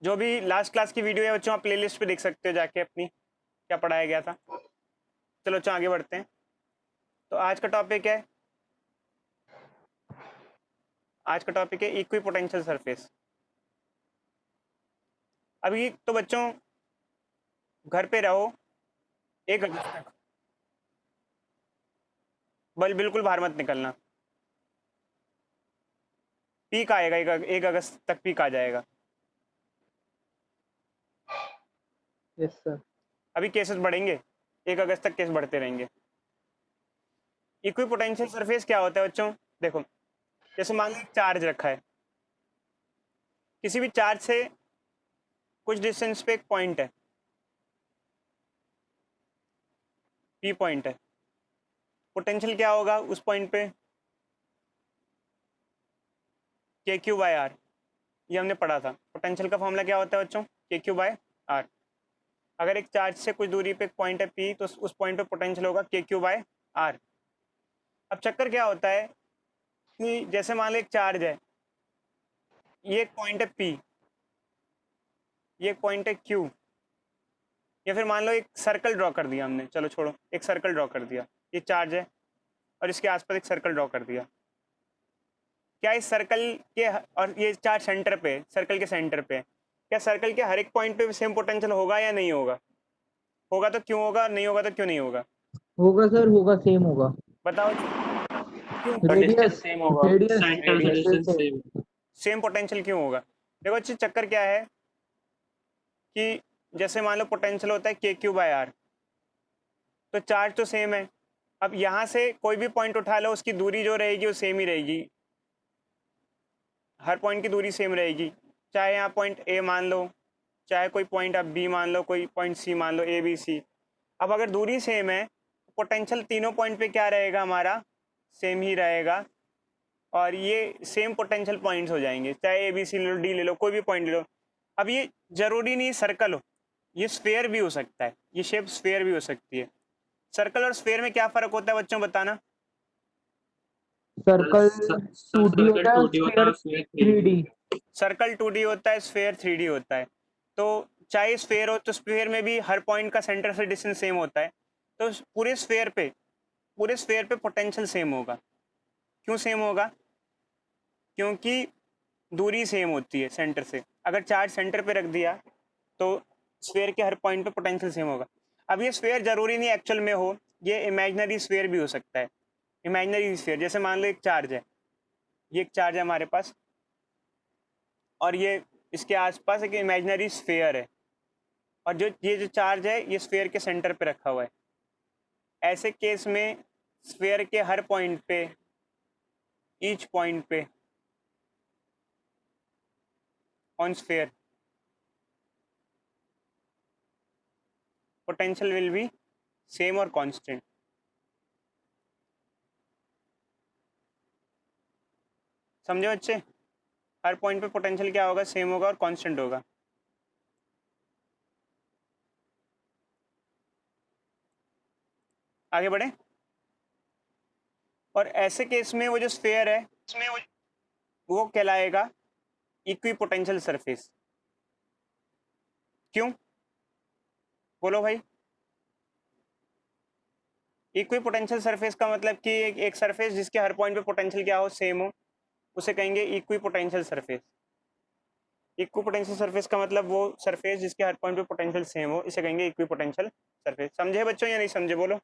जो भी last class की वीडियो है बच्चों, आप प्लेलिस्ट पे देख सकते हो जाके अपनी, क्या पढ़ाया गया था। चलो बच्चों आगे बढ़ते हैं। तो आज का टॉपिक है इक्वी पोटेंशियल सरफेस। अभी तो बच्चों घर पे रहो, 1 अगस्त तक बिल्कुल बाहर मत निकलना। पीक आएगा, 1 अगस्त तक पीक आ जाएगा। Yes sir. अभी केसेस बढ़ेंगे, 1 अगस्त तक केस बढ़ते रहेंगे। इक्वी पोटेंशियल सरफेस क्या होता है बच्चों? देखो, जैसे मान लो एक चार्ज रखा है, किसी भी चार्ज से कुछ डिस्टेंस पे एक पॉइंट है, पी पॉइंट है। पोटेंशियल क्या होगा उस पॉइंट पे? के क्यू बाय आर। ये हमने पढ़ा था। पोटेंशियल का फॉर्मूला क्या होता है बच्चों? के क्यू बाय आर। अगर एक चार्ज से कुछ दूरी पे एक पॉइंट है पी, तो उस पॉइंट पे पोटेंशियल होगा के क्यू बाय आर। अब चक्कर क्या होता है कि जैसे मान लो एक चार्ज है, ये एक पॉइंट है पी, ये एक पॉइंट है क्यू, या फिर मान लो एक सर्कल ड्रॉ कर दिया हमने, चलो छोड़ो, एक सर्कल ड्रॉ कर दिया, ये चार्ज है और इसके आसपास एक सर्कल ड्रॉ कर दिया। क्या इस सर्कल के और ये चार्ज सेंटर पे, सर्कल के सेंटर पे, क्या सर्कल के हर एक पॉइंट पे सेम पोटेंशियल होगा या नहीं होगा? होगा तो क्यों होगा, नहीं होगा तो क्यों नहीं होगा? होगा सर, होगा, सेम होगा। बताओ क्यों तो डिस्टेंस रेडियस सेम होगा, रेडियस सेंटर से distance same. Same. Same potential क्यों होगा? देखो अच्छी चक्कर क्या है कि जैसे मान लो पोटेंशियल होता है के क्यू बाय आर, तो चार्ज तो सेम है। अब यहाँ से कोई भी पॉइंट उठा लो, उसकी दूरी जो रहेगी वो सेम ही रहेगी, हर पॉइंट की दूरी सेम रहेगी। चाहे यहाँ पॉइंट ए मान लो, चाहे कोई पॉइंट आप बी मान लो, कोई पॉइंट सी मान लो, ए बी सी। अब अगर दूरी सेम है, पोटेंशियल तीनों पॉइंट पे क्या रहेगा हमारा? सेम ही रहेगा। और ये सेम पोटेंशियल पॉइंट्स हो जाएंगे, चाहे ए बी सी ले लो, डी ले लो, कोई भी पॉइंट ले लो। अब ये जरूरी नहीं सर्कल हो, ये स्फेयर भी हो सकता है, ये शेप स्फेयर भी हो सकती है। सर्कल और स्फेयर में क्या फर्क होता है बच्चों, बताना। सर्कल सर 2D सर्कल होता है, 2D होता स्फीयर है, sphere 3D। 3D। Circle 2D होता है, स्फेयर 3D होता है। तो चाहे स्फेयर हो, तो स्फेयर में भी हर पॉइंट का सेंटर से डिस्टेंस सेम होता है। तो पूरे स्फेयर पे पोटेंशियल सेम होगा। क्यों सेम होगा? क्योंकि दूरी सेम होती है सेंटर से। अगर चार्ज सेंटर पे रख दिया तो स्फेयर के हर पॉइंट पे पोटेंशियल सेम होगा। अब ये स्फेयर जरूरी नहीं एक्चुअल में हो, ये इमेजिनरी स्फेयर भी हो सकता है। इमेजिनरी स्फेयर जैसे मान लो एक चार्ज है, ये एक चार्ज है हमारे पास, और ये इसके आसपास एक इमेजिनरी स्फेयर है, और ये जो चार्ज है ये स्फेयर के सेंटर पे रखा हुआ है। ऐसे केस में स्फेयर के हर पॉइंट पे, ईच पॉइंट पे on sphere potential will be same और कांस्टेंट। समझे बच्चे? हर पॉइंट पे पोटेंशियल क्या होगा? सेम होगा और कांस्टेंट होगा। आगे बढ़े। और ऐसे केस में वो जो स्फेयर है वो कहलाएगा इक्वी पोटेंशियल सरफेस। क्यों? बोलो भाई। इक्वी पोटेंशियल सरफेस का मतलब कि एक सरफेस जिसके हर पॉइंट पे पोटेंशियल क्या हो? सेम हो, उसे कहेंगे equi potential surface. Equi potential surface का मतलब वो सरफेस जिसके हर पॉइंट पे पोटेंशियल सेम हो, इसे कहेंगे इक्वी पोटेंशियल सरफेस। समझे बच्चों या नहीं समझे? बोलो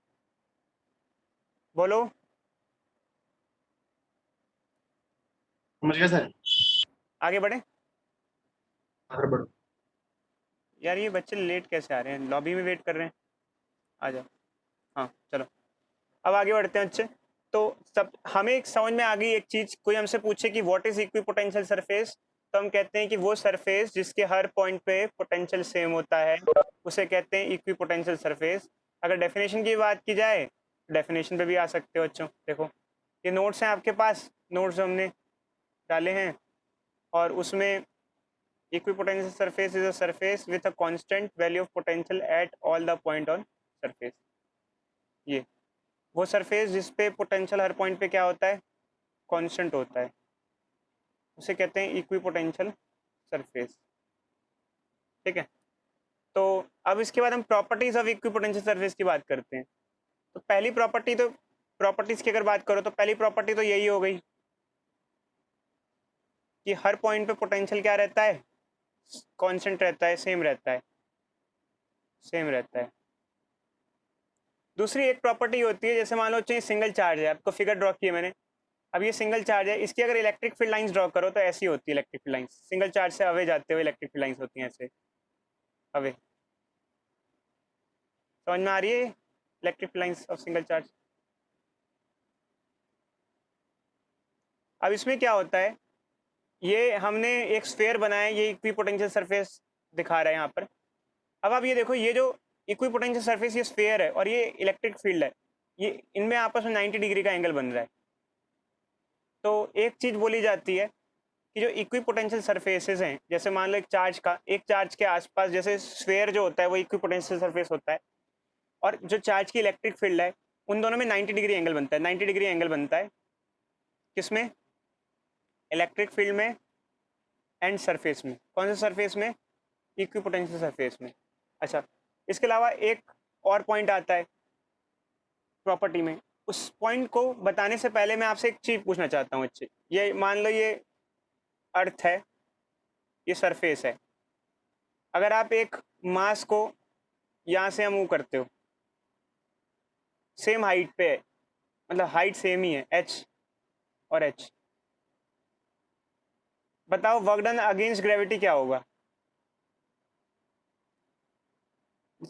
बोलो। समझ गया सर। आगे बढ़े। आगे बढ़ो। यार ये बच्चे लेट कैसे आ रहे हैं? लॉबी में वेट कर रहे हैं, आ जाओ। हाँ चलो, अब आगे बढ़ते हैं बच्चे। तो सब हमें एक समझ में आ गई एक चीज, कोई हमसे पूछे कि what is equi potential surface, तो हम कहते हैं कि वो सरफेस जिसके हर पॉइंट पे पोटेंशियल सेम होता है, उसे कहते हैं इक्वी पोटेंशियल सरफेस। अगर डेफिनेशन की बात की जाए, डेफिनेशन पे भी आ सकते हो बच्चों। देखो ये नोट्स हैं आपके पास, नोट्स हमने डाले हैं, और उसमें equipotential surface is a surface with a constant value of potential at all the point on surface. ये वो सरफेस जिस पे पोटेंशियल हर पॉइंट पे क्या होता है? कांस्टेंट होता है, उसे कहते हैं इक्विपोटेंशियल सरफेस। ठीक है। तो अब इसके बाद हम प्रॉपर्टीज ऑफ इक्विपोटेंशियल सरफेस की बात करते हैं। तो पहली प्रॉपर्टी, तो प्रॉपर्टीज की अगर बात करो तो पहली प्रॉपर्टी तो यही हो गई कि हर पॉइंट पे पोटेंशियल क्या रहता है, कांस्टेंट रहता है, सेम रहता है, सेम रहता है। दूसरी एक प्रॉपर्टी होती है, जैसे मान लो चाहिए सिंगल चार्ज है, आपको फिगर ड्रॉ किया मैंने, अब ये सिंगल चार्ज है, इसकी अगर इलेक्ट्रिक फील्ड लाइंस ड्रॉ करो तो ऐसी होती है electric field lines, single charge से अवे जाते हुए इलेक्ट्रिक फील्ड लाइंस होती हैं ऐसे अवे। समझ में आ रही है electric field lines of single charge? अब इसमें क्या होता है, ये हमने एक स्फीयर बनाया, ये इक्विपोटेंशियल सरफेस दिखा रहा है यहाँ पर। अब आप ये देखो, ये जो इक्विपोटेंशियल सरफेस, ये स्फीयर है और ये इलेक्ट्रिक फील्ड है, ये इनमें आपस में 90 डिग्री का एंगल बन रहा है। तो एक चीज बोली जाती है कि जो इक्विपोटेंशियल सरफेसेस हैं, जैसे मान लो एक चार्ज के आसपास, जैसे स्फीयर जो होता है वो इक्विपोटेंशियल सरफेस होता है, और जो चार्ज की इलेक्ट्रिक फील्ड है उन दोनों में 90 डिग्री एंगल बनता है। 90 डिग्री एंगल बनता है किसमें? इलेक्ट्रिक फील्ड में एंड सरफेस में। कौन से सरफेस में? इक्विपोटेंशियल सरफेस में। अच्छा, इसके अलावा एक और पॉइंट आता है प्रॉपर्टी में, उस पॉइंट को बताने से पहले मैं आपसे एक चीज पूछना चाहता हूँ। अच्छे, ये मान लो ये अर्थ है, ये सरफेस है, अगर आप एक मास को यहाँ से मूव करते हो, सेम हाइट पे है, मतलब हाइट सेम ही है, h और h, बताओ वर्क डन अगेंस्ट ग्रेविटी क्या होगा?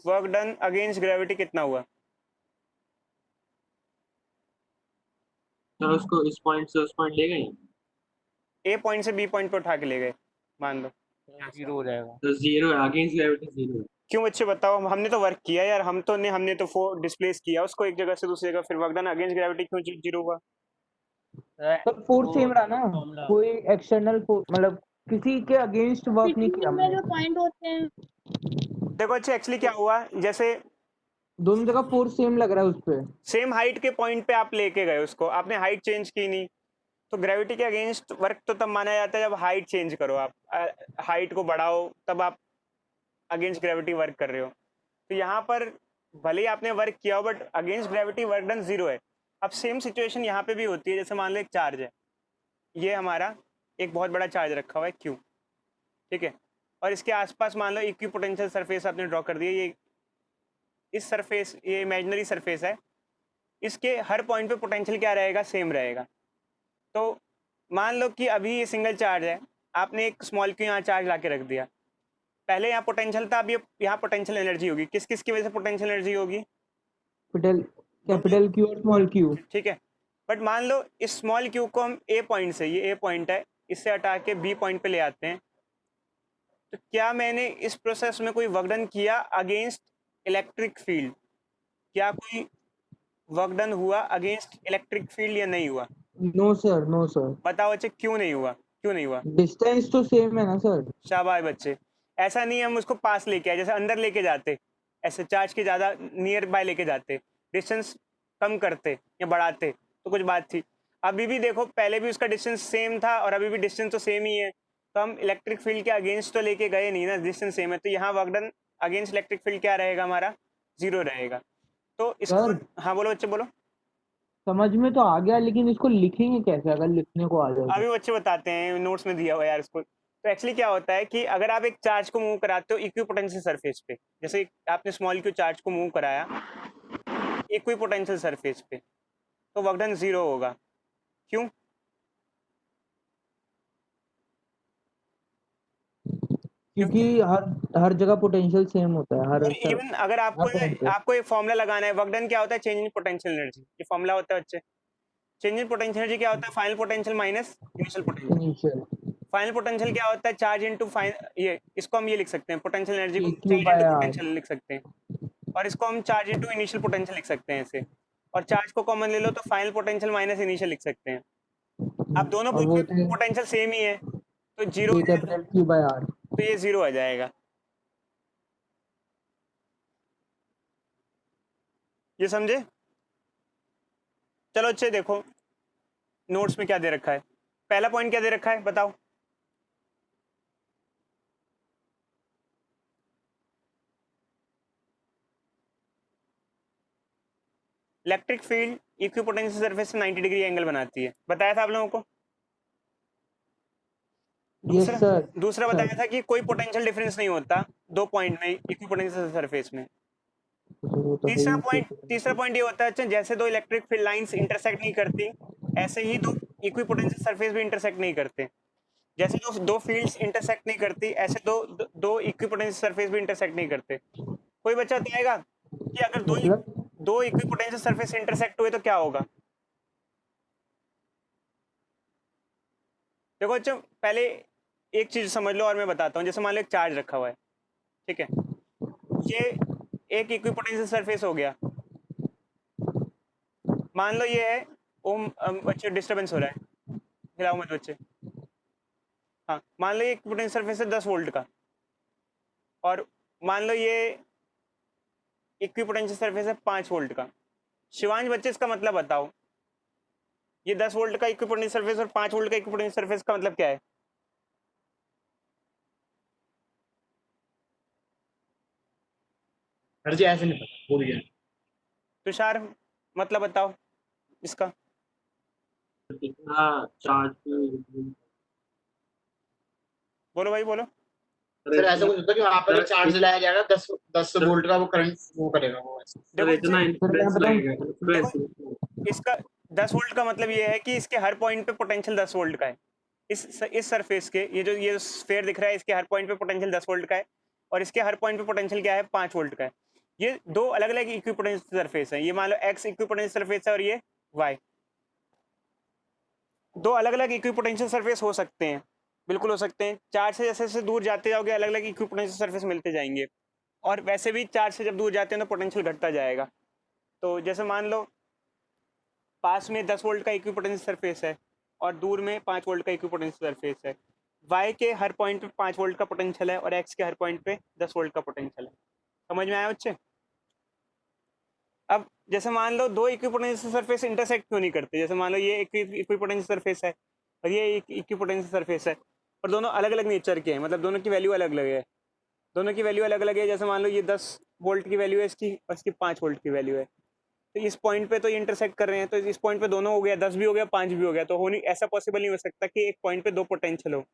वर्क डन अगेंस्ट ग्रेविटी कितना हुआ? चलो उसको इस पॉइंट से उस पॉइंट ले गए, ए पॉइंट से बी पॉइंट पे उठा के ले गए मान लो, जीरो हो जाएगा। तो जीरो है, अगेंस्ट ग्रेविटी जीरो है। क्यों बच्चे बताओ? हमने तो वर्क किया यार, हमने तो डिस्प्लेस किया उसको एक जगह से दूसरी जगह, फिर वर्क डन अगेंस्ट ग्रेविटी क्यों जीरो हुआ? सर फोर्स सेम रहा ना, कोई एक्सटर्नल मतलब किसी के अगेंस्ट वर्क नहीं किया में हमने। जो पॉइंट होते हैं, देखो अच्छे, एक्चुअली क्या हुआ, जैसे दोनों जगह फोर्स सेम लग रहा है उस पे। सेम हाइट के पॉइंट पे आप लेके गए उसको, आपने हाइट चेंज की नहीं, तो ग्रेविटी के अगेंस्ट वर्क तो तब माना जाता है जब हाइट चेंज करो, आप हाइट को बढ़ाओ, तब आप अगेंस्ट ग्रेविटी वर्क कर रहे हो। तो यहाँ पर भले ही आपने वर्क किया हो, but against gravity work done zero है। अब सेम सिचुएशन यहाँ पे भी होती है, जैसे मान लो एक चार्ज है, ये हमारा एक बहुत बड़ा चार्ज रखा हुआ है Q, ठीक है, और इसके आसपास मान लो इक्विपोटेंशियल सरफेस आपने ड्रॉ कर दिया, ये इस सरफेस, ये इमेजिनरी सरफेस है, इसके हर पॉइंट पे पोटेंशियल क्या रहेगा? सेम रहेगा। तो मान लो कि अभी ये सिंगल चार्ज है, आपने एक स्मॉल क्यू यहाँ चार्ज ला के रख दिया, पहले यहाँ पोटेंशियल था, अब ये यहाँ पोटेंशियल एनर्जी होगी, किस किस की वजह से पोटेंशियल एनर्जी होगी? कैपिटल क्यू और स्मॉल क्यू। ठीक है, बट मान लो इस स्मॉल क्यू को हम ए पॉइंट से, ये ए पॉइंट है, इससे हटा के बी पॉइंट पे ले आते हैं, तो क्या मैंने इस प्रोसेस में कोई वर्क डन किया अगेंस्ट इलेक्ट्रिक फील्ड? क्या कोई वर्क डन हुआ अगेंस्ट इलेक्ट्रिक फील्ड या नहीं हुआ? No sir, no sir. बताओ बच्चे, क्यों नहीं हुआ? क्यों नहीं हुआ? डिस्टेंस तो सेम है ना सर। शाबाश बच्चे, ऐसा नहीं हम उसको पास लेके आए, जैसे अंदर लेके जाते, ऐसे चार्ज के ज़्यादा नियर बाय लेके जाते, डिस्टेंस कम करते या बढ़ाते तो कुछ बात थी। अभी भी देखो, पहले भी उसका डिस्टेंस सेम था और अभी भी डिस्टेंस तो सेम ही है, तो हम इलेक्ट्रिक फील्ड के अगेंस्ट तो लेके गए नहीं ना, डिस्टेंस सेम है, तो यहाँ work done against electric field क्या रहेगा? हमारा जीरो रहेगा। तो इसको, सर हाँ बोलो बच्चे बोलो। समझ में तो आ गया, लेकिन इसको लिखेंगे कैसे अगर लिखने को आ जाए तो? अभी बच्चे बताते हैं, नोट्स में दिया हुआ है यार इसको। तो एक्चुअली क्या होता है कि अगर आप एक चार्ज को मूव कराते हो इक्विपोटेंशियल सरफेस पे, जैसे आपने स्मॉल क्यू चार्ज को मूव कराया इक्विपोटेंशियल सरफेस पे, तो वर्क डन जीरो होगा। क्यों? क्योंकि हर जगह पोटेंशियल सेम होता है हर और इवन अगर point पे। आपको एक फॉर्मूला लगाना है, वर्क डन क्या होता है? चेंज इन पोटेंशियल एनर्जी, ये फॉर्मूला होता है बच्चे। चेंज इन पोटेंशियल एनर्जी क्या होता है? Final potential minus initial potential. Initial final potential क्या होता है? चार्ज इनटू ये, इसको हम ये लिख सकते हैं, पोटेंशियल एनर्जी को Q charge by into R। Potential लिख सकते हैं, और इसको हम चार्ज इनटू इनिशियल पोटेंशियल लिख सकते हैं ऐसे, और चार्ज को कॉमन ले लो तो फाइनल पोटेंशियल माइनस इनिशियल लिख सकते हैं। अब दोनों और वो पोटेंशियल सेम ही है, तो जीरो हो जाएगा, कैपिटल Q by R। तो ये जीरो आ जाएगा। ये समझे? चलो अच्छे, देखो नोट्स में क्या दे रखा है, पहला पॉइंट क्या दे रखा है बताओ? इलेक्ट्रिक फील्ड इक्विपोटेंशियल सरफेस से 90 डिग्री एंगल बनाती है, बताया था आप लोगों को। Yes sir. दूसरा बताया था कि कोई पोटेंशियल डिफरेंस नहीं होता दो पॉइंट में इक्विपोटेंशियल सरफेस में। वो तो है ही। तीसरा पॉइंट ये होता है, अच्छा जैसे दो इलेक्ट्रिक फील्ड लाइंस इंटरसेक्ट नहीं करती, ऐसे ही दो इक्विपोटेंशियल सरफेस भी इंटरसेक्ट नहीं करते। जैसे दो फील्ड्स इंटरसेक्ट नहीं करती, ऐसे दो इक्विपोटेंशियल सरफेस भी इंटरसेक्ट नहीं करते। कोई बच्चा बताएगा कि अगर मतलब दो इक्विपोटेंशियल सरफेस इंटरसेक्ट हुए तो क्या होगा। देखो बच्चों, पहले एक चीज समझ लो और मैं बताता हूँ। जैसे मान लो एक चार्ज रखा हुआ है, ठीक है, ये एक इक्विपोटेंशियल सरफेस हो गया। मान लो ये है ओम, बच्चे डिस्टरबेंस हो रहा है, हिलाओ मत बच्चे। हाँ, मान लो ये इक्विपोटेंशियल सरफेस है 10 वोल्ट का, और मान लो ये इक्विपोटेंशियल सरफेस है 5 वोल्ट का। शिवांश बच्चे इसका मतलब बताओ, ये 10 वोल्ट का इक्विपोटेंशियल सरफेस और 5 वोल्ट का इक्विपोटेंशियल सरफेस का मतलब क्या है। सर जी ऐसे नहीं पता, भूल गया। तुषार मतलब बताओ इसका। कितना चार्ज बोलो भाई बोलो। सर ऐसा कुछ होता है कि वहां पर चार्ज लाया जाएगा 10 वोल्ट का, वो करंट वो करेगा वो ऐसे। सर इतना इन्फ्लुएंस लगेगा, इन्फ्लुएंस इसका 10 वोल्ट का मतलब ये है कि इसके हर पॉइंट पे पोटेंशियल 10 वोल्ट का है। इस सरफेस के ये स्फीयर दिख रहा है, इसके हर पॉइंट पे पोटेंशियल 10 वोल्ट का है, और इसके हर पॉइंट पे पोटेंशियल क्या है 5 वोल्ट का है। ये दो अलग अलग इक्विपोटेंशियल सरफेस है। ये मान लो एक्स इक्विपोटेंशियल सरफेस है और ये वाई। दो अलग अलग इक्विपोटेंशियल सरफेस हो सकते हैं, बिल्कुल हो सकते हैं। चार्ज से जैसे जैसे दूर जाते जाओगे अलग अलग इक्विपोटेंशियल सरफेस मिलते जाएंगे, और वैसे भी चार्ज से जब दूर जाते हैं तो पोटेंशियल घटता जाएगा। तो जैसे मान लो पास में 10 वोल्ट का इक्विपोटेंशियल सरफेस है और दूर में 5 वोल्ट का इक्विपोटेंशियल सरफेस है। वाई के हर पॉइंट पे 5 वोल्ट का पोटेंशियल है और एक्स के हर पॉइंट पे 10 वोल्ट का पोटेंशियल है। समझ में आया बच्चे। अब जैसे मान लो दो इक्विपोटेंशियल सरफेस इंटरसेक्ट क्यों नहीं करते। जैसे मान लो ये इक्विपोटेंशियल सरफेस है और ये इक्विपोटेंशियल सरफेस है, और दोनों अलग अलग नेचर के हैं, मतलब दोनों की वैल्यू अलग अलग है। दोनों की वैल्यू अलग अलग है। जैसे मान लो ये 10 वोल्ट की वैल्यू है इसकी, और इसकी 5 वोल्ट की वैल्यू है। तो इस पॉइंट पे तो ये इंटरसेक्ट कर रहे हैं, तो इस पॉइंट पे दोनों हो गया, 10 भी हो गया 5 भी हो गया। तो हो नहीं, ऐसा पॉसिबल नहीं हो सकता कि एक पॉइंट पे दो पोटेंशियल हो,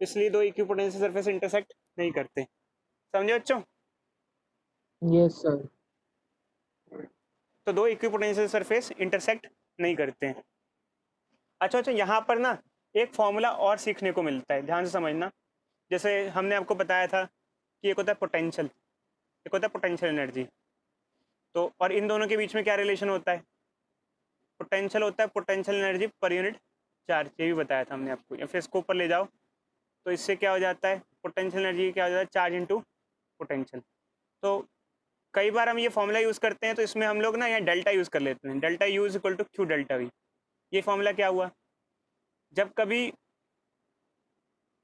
इसलिए दो इक्विपोटेंशियल सरफेस इंटरसेक्ट नहीं करते। समझे बच्चों। Yes sir. तो दो इक्विपोटेंशियल सरफेस इंटरसेक्ट नहीं करते हैं। अच्छा, यहाँ पर ना एक फॉर्मूला और सीखने को मिलता है, ध्यान से समझना। जैसे हमने आपको बताया था कि एक होता है पोटेंशियल, एक होता है पोटेंशियल एनर्जी। तो और इन दोनों के बीच में क्या रिलेशन होता है। पोटेंशियल होता है potential energy per unit charge, ये भी बताया था हमने आपको। या फिर इसको ऊपर ले जाओ तो इससे क्या हो जाता है, पोटेंशियल एनर्जी क्या हो जाता है, चार्ज इनटू पोटेंशियल। तो कई बार हम ये फॉर्मूला यूज़ करते हैं, तो इसमें हम लोग ना यहाँ डेल्टा यूज़ कर लेते हैं। Delta U is equal to Q delta V. ये फॉर्मूला क्या हुआ, जब कभी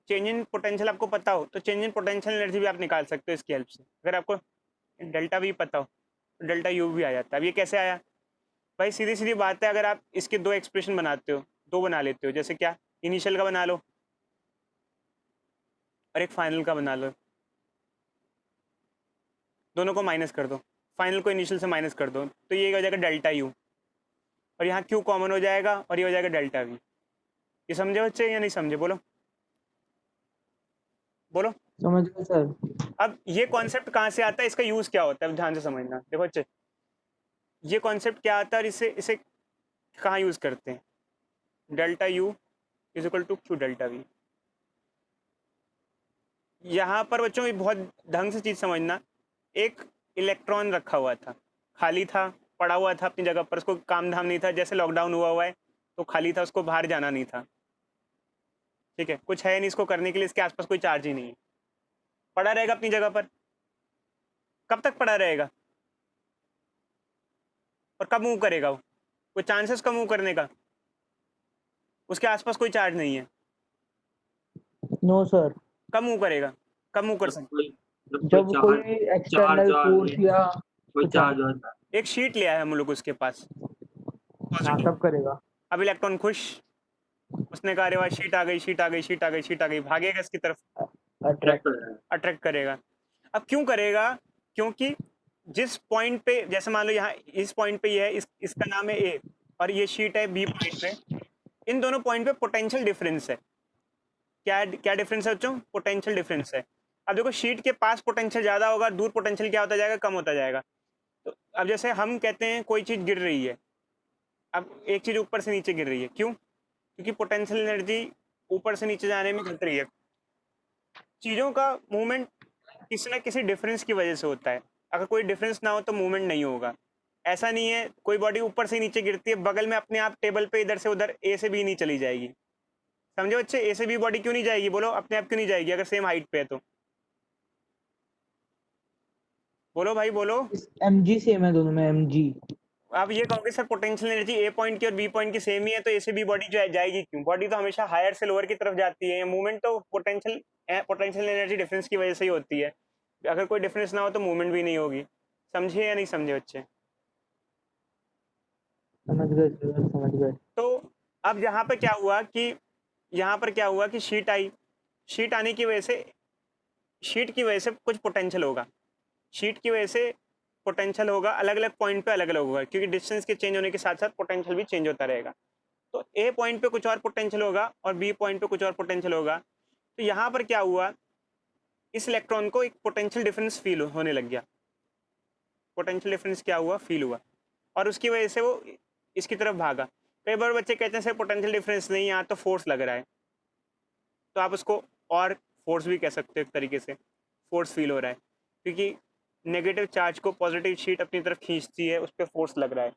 चेंज इन पोटेंशियल आपको पता हो तो चेंज इन पोटेंशियल एनर्जी भी आप निकाल सकते हो इसकी हेल्प से। अगर आपको डेल्टा वी पता हो तो डेल्टा यू भी आ जाता है। अब ये कैसे आया भाई, सीधी सीधी बात है। अगर आप इसके दो एक्सप्रेशन बनाते हो, दो बना लेते हो, जैसे क्या, इनिशियल का बना लो और एक फाइनल का बना लो, दोनों को माइनस कर दो, फाइनल को इनिशियल से माइनस कर दो, तो ये हो जाएगा डेल्टा यू, और यहाँ क्यू कॉमन हो जाएगा और ये हो जाएगा डेल्टा वी। ये समझे बच्चे या नहीं समझे, बोलो बोलो। समझ गए सर। अब ये कॉन्सेप्ट कहाँ से आता है, इसका यूज़ क्या होता है, ध्यान से समझना। देखो बच्चे, ये कॉन्सेप्ट क्या आता है और इसे इसे कहाँ यूज़ करते हैं। Delta U is equal to Q delta V. यहाँ पर बच्चों बहुत ढंग से चीज़ समझना। एक इलेक्ट्रॉन रखा हुआ था, खाली था, पड़ा हुआ था अपनी जगह पर, उसको काम धाम नहीं था। जैसे लॉकडाउन हुआ है तो खाली था, उसको बाहर जाना नहीं था, ठीक है, कुछ है नहीं इसको करने के लिए, इसके आसपास कोई चार्ज ही नहीं है, पड़ा रहेगा अपनी जगह पर। कब तक पड़ा रहेगा और कब मूव करेगा वो, कोई चांसेस का मूव करने का, उसके आसपास कोई चार्ज नहीं है। No sir. कब मूव करेगा, कब मूव कर सकते, जब कोई एक्सटर्नल फोर्स या कोई चार्ज होता है। एक शीट ले आया हम लोग उसके पास, हाँ तब करेगा। अब इलेक्ट्रॉन खुश, उसने कहा अरे वाह शीट आ गई, शीट आ गई, शीट आ गई, शीट आ गई, भागेगा इसकी तरफ, अट्रैक्ट। अट्रैक्ट करेगा। अब क्यों करेगा, क्योंकि जिस पॉइंट पे, जैसे मान लो यहाँ इस पॉइंट पे ये है, इसका नाम है ए और ये शीट है बी पॉइंट पे, इन दोनों पॉइंट पे पोटेंशियल डिफरेंस है। क्या क्या डिफरेंस है बच्चों? पोटेंशियल डिफरेंस है। अब देखो शीट के पास पोटेंशियल ज़्यादा होगा, दूर पोटेंशियल क्या होता जाएगा? कम होता जाएगा। तो अब जैसे हम कहते हैं कोई चीज़ गिर रही है, अब एक चीज़ ऊपर से नीचे गिर रही है, क्यों? क्योंकि पोटेंशियल एनर्जी ऊपर से नीचे जाने में घट रही है। चीज़ों का मूवमेंट किसी ना किसी डिफरेंस की वजह से होता है। अगर कोई डिफरेंस ना हो तो मूवमेंट नहीं होगा। ऐसा नहीं है कोई बॉडी ऊपर से नीचे गिरती है, बगल में अपने आप टेबल पे इधर से उधर ए से बी नहीं चली जाएगी। समझे बच्चे? ए से बी बॉडी क्यों नहीं जाएगी? बोलो, अपने आप क्यों नहीं जाएगी अगर सेम हाइट पे है तो? बोलो भाई बोलो। mg सेम है दोनों में, mg। आप ये कहोगे सर पोटेंशियल एनर्जी ए पॉइंट की और बी पॉइंट की सेम ही है, तो ए से बी बॉडी जो है जाएगी क्यों? बॉडी तो हमेशा हायर से लोअर की तरफ जाती है। मूवमेंट तो पोटेंशियल एनर्जी डिफरेंस की वजह से ही होती है। अगर कोई डिफरेंस ना हो तो मूवमेंट भी नहीं होगी। समझे या नहीं समझे बच्चे? समझ गए सर, समझ गए। तो अब यहाँ पे क्या हुआ कि यहाँ पर क्या हुआ कि शीट आई, शीट आने की वजह से, शीट की वजह से कुछ पोटेंशियल होगा, शीट की वजह से पोटेंशियल होगा, अलग अलग पॉइंट पे अलग अलग होगा, क्योंकि डिस्टेंस के चेंज होने के साथ साथ पोटेंशियल भी चेंज होता रहेगा। तो ए पॉइंट पे कुछ और पोटेंशियल होगा और बी पॉइंट पे कुछ और पोटेंशियल होगा। तो यहाँ पर क्या हुआ, इस इलेक्ट्रॉन को एक पोटेंशियल डिफरेंस फील होने लग गया। पोटेंशियल डिफरेंस क्या हुआ? फील हुआ, और उसकी वजह से वो इसकी तरफ भागा। कई बार बच्चे कहते हैं सर पोटेंशियल डिफरेंस नहीं, यहाँ तो फोर्स लग रहा है, तो आप उसको और फोर्स भी कह सकते हो, एक तरीके से फोर्स फील हो रहा है, क्योंकि नेगेटिव चार्ज को पॉजिटिव शीट अपनी तरफ खींचती है, उस पर फोर्स लग रहा है।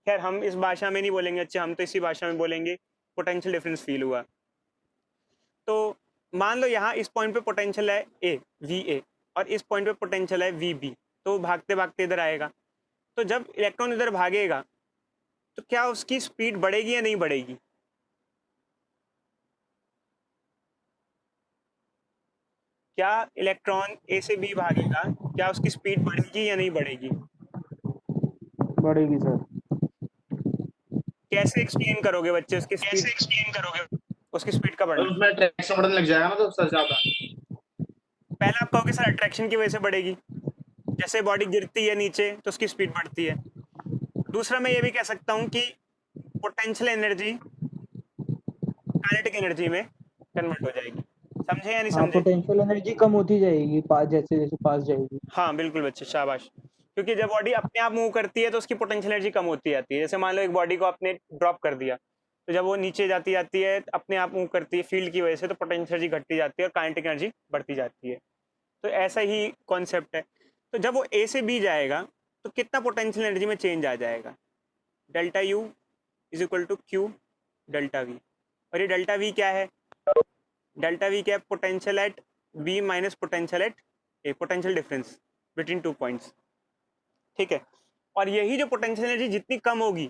खैर हम इस भाषा में नहीं बोलेंगे, अच्छा हम तो इसी भाषा में बोलेंगे पोटेंशियल डिफरेंस फील हुआ। तो मान लो यहाँ इस पॉइंट पे पोटेंशियल है ए वी ए और इस पॉइंट पे पोटेंशियल है वी बी, तो भागते भागते इधर आएगा। तो जब इलेक्ट्रॉन इधर भागेगा तो क्या उसकी स्पीड बढ़ेगी या नहीं बढ़ेगी? क्या इलेक्ट्रॉन ए से बी भागेगा, क्या उसकी स्पीड बढ़ेगी या नहीं बढ़ेगी? बढ़ेगी सर। कैसे एक्सप्लेन करोगे बच्चे उसकी स्पीड? कैसे एक्सप्लेन करोगे उसकी स्पीड का बढ़ना? उसमें ट्रैक्शन बढ़ने लग जाएगा ना, तो सबसे ज्यादा। पहले आप कहोगे सर अट्रैक्शन की वजह से बढ़ेगी, जैसे बॉडी गिरती है नीचे तो उसकी स्पीड बढ़ती है। दूसरा मैं ये भी कह सकता हूँ कि पोटेंशियल एनर्जी काइनेटिक एनर्जी में कन्वर्ट हो जाएगी। समझे या नहीं हाँ, समझे? पोटेंशियल एनर्जी कम होती जाएगी पास, जैसे जैसे पास जाएगी। हाँ बिल्कुल बच्चे, शाबाश। क्योंकि जब बॉडी अपने आप मूव करती है तो उसकी पोटेंशियल एनर्जी कम होती जाती है। जैसे मान लो एक बॉडी को आपने ड्रॉप कर दिया, तो जब वो नीचे जाती जाती है अपने आप मूव करती है फील्ड की वजह से, तो पोटेंशियल एनर्जी घटती जाती है और काइनेटिक एनर्जी बढ़ती जाती है। तो ऐसा ही कॉन्सेप्ट है। तो जब वो ए से बी जाएगा तो कितना पोटेंशियल एनर्जी में चेंज आ जाएगा? Delta U is equal to Q delta V. और ये डेल्टा वी क्या है? डेल्टा वी क्या है? Potential at B minus potential at A, potential difference between 2 points. ठीक है, और यही जो पोटेंशियल एनर्जी जितनी कम होगी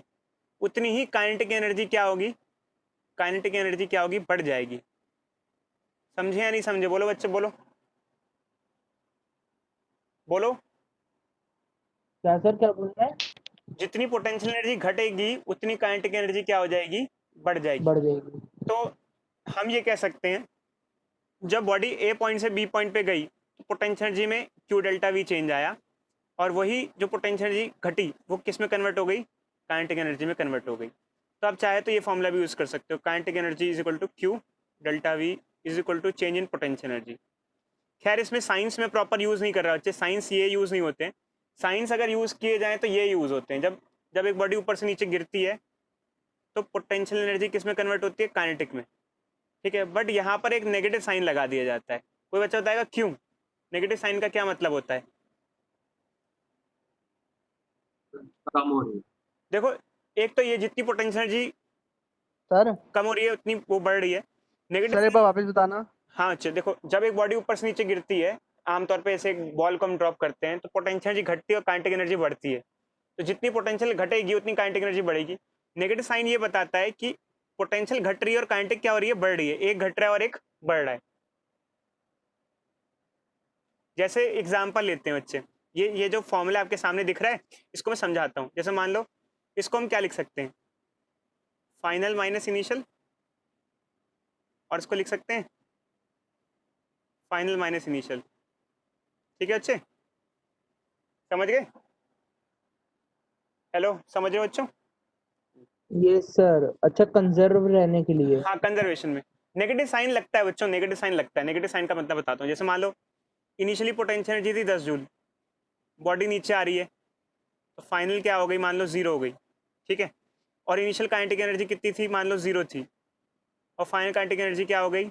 उतनी ही काइनेटिक एनर्जी क्या होगी? काइनेटिक एनर्जी क्या होगी? बढ़ जाएगी। समझे या नहीं समझे? बोलो बच्चे बोलो बोलो। क्या सर, क्या बोल रहे हैं? जितनी पोटेंशियल एनर्जी घटेगी उतनी काइनेटिक एनर्जी क्या हो जाएगी? बढ़ जाएगी। बढ़ जाएगी। तो हम ये कह सकते हैं जब बॉडी ए पॉइंट से बी पॉइंट पे गई तो पोटेंशियल एनर्जी में क्यू डेल्टा वी चेंज आया, और वही जो पोटेंशियल एनर्जी घटी वो किस में कन्वर्ट हो गई? काइनेटिक एनर्जी में कन्वर्ट हो गई। तो आप चाहे तो ये फॉर्मूला भी यूज़ कर सकते हो, kinetic energy is equal to Q delta V is equal to change in potential energy. खैर इसमें साइंस में प्रॉपर यूज़ नहीं कर रहा बच्चे, साइंस ये यूज़ नहीं होते हैं। साइंस अगर यूज़ किए जाएँ तो ये यूज़ होते हैं। जब एक बॉडी ऊपर से नीचे गिरती है तो पोटेंशियल एनर्जी किस में कन्वर्ट होती है? काइनेटिक में। ठीक है, बट यहाँ पर एक नेगेटिव साइन लगा दिया जाता है। कोई बच्चा बताएगा क्यों? नेगेटिव साइन का क्या मतलब होता है? कम हो रही है। देखो, एक तो ये जितनी पोटेंशियल एनर्जी सर कम हो रही है उतनी वो बढ़ रही है। नेगेटिव सर एक बार वापस बताना। हाँ अच्छा, देखो जब एक बॉडी ऊपर से नीचे गिरती है, आमतौर पे ऐसे एक बॉल को हम ड्रॉप करते हैं तो पोटेंशियल एनर्जी घटती है और काइनेटिक एनर्जी बढ़ती है। तो जितनी पोटेंशियल घटेगी उतनी काइनेटिक एनर्जी बढ़ेगी। नेगेटिव साइन ये बताता है कि पोटेंशियल घट रही है और काइनेटिक क्या हो रही है? बढ़ रही है। एक घट रहा है और एक बढ़ रहा है। जैसे एग्जाम्पल लेते हैं बच्चे, ये जो फॉर्मूला आपके सामने दिख रहा है इसको मैं समझाता हूँ। जैसे मान लो इसको हम क्या लिख सकते हैं? फाइनल माइनस इनिशियल, और इसको लिख सकते हैं फाइनल माइनस इनिशियल। ठीक है बच्चे, समझ गए? हेलो, समझ रहे हो बच्चों? यस सर, अच्छा कंजर्व रहने के लिए। हाँ, कंजर्वेशन में नेगेटिव साइन लगता है बच्चों, नेगेटिव साइन लगता है। नेगेटिव साइन का मतलब बताता हूँ। जैसे मान लो इनिशियली पोटेंशियल एनर्जी थी 10 जूल, बॉडी नीचे आ रही है, तो फाइनल क्या हो गई, मान लो 0 हो गई, ठीक है। और इनिशियल काइनेटिक एनर्जी कितनी थी, मान लो 0 थी, और फाइनल काइनेटिक एनर्जी क्या हो गई,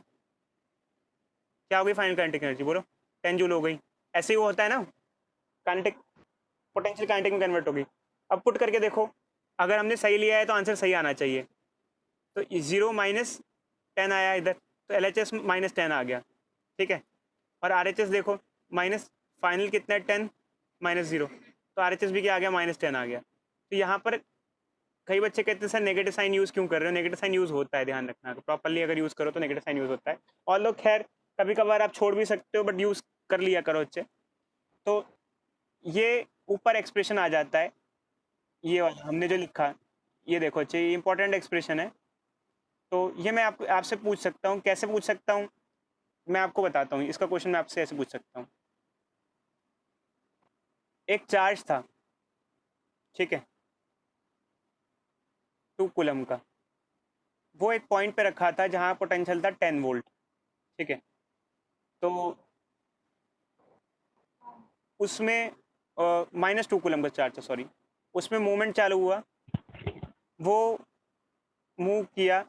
क्या हो गई फाइनल काइनेटिक एनर्जी, बोलो? 10 जूल हो गई। ऐसे ही वो होता है ना, काइनेटिक पोटेंशियल काइनेटिक में कन्वर्ट हो गई। अब पुट करके देखो, अगर हमने सही लिया है तो आंसर सही आना चाहिए। तो 0 माइनस 10 आया इधर, तो LHS माइनस 10 आ गया, ठीक है। और RHS देखो, माइनस फाइनल कितना है 10 माइनस 0, तो RHS भी क्या आ गया, माइनस 10 आ गया। तो यहाँ पर कई बच्चे कहते हैं सर नेगेटिव साइन यूज़ क्यों कर रहे हो? नेगेटिव साइन यूज़ होता है, ध्यान रखना, प्रॉपरली अगर यूज़ करो तो नेगेटिव साइन यूज़ होता है। और लोग खैर कभी कभार आप छोड़ भी सकते हो, बट यूज़ कर लिया करो अच्छे। तो ये ऊपर एक्सप्रेशन आ जाता है, ये वाला हमने जो लिखा, ये देखो अच्छे, ये इंपॉर्टेंट एक्सप्रेशन है। तो ये मैं आपसे पूछ सकता हूँ, कैसे पूछ सकता हूँ मैं आपको बताता हूँ। इसका क्वेश्चन मैं आपसे ऐसे पूछ सकता हूँ। एक चार्ज था, ठीक है, 2 कूलम का, वो एक पॉइंट पे रखा था जहाँ पोटेंशियल था 10 वोल्ट, ठीक है। तो उसमें -2 कूलम का चार्ज था, सॉरी, उसमें मूवमेंट चालू हुआ, वो मूव किया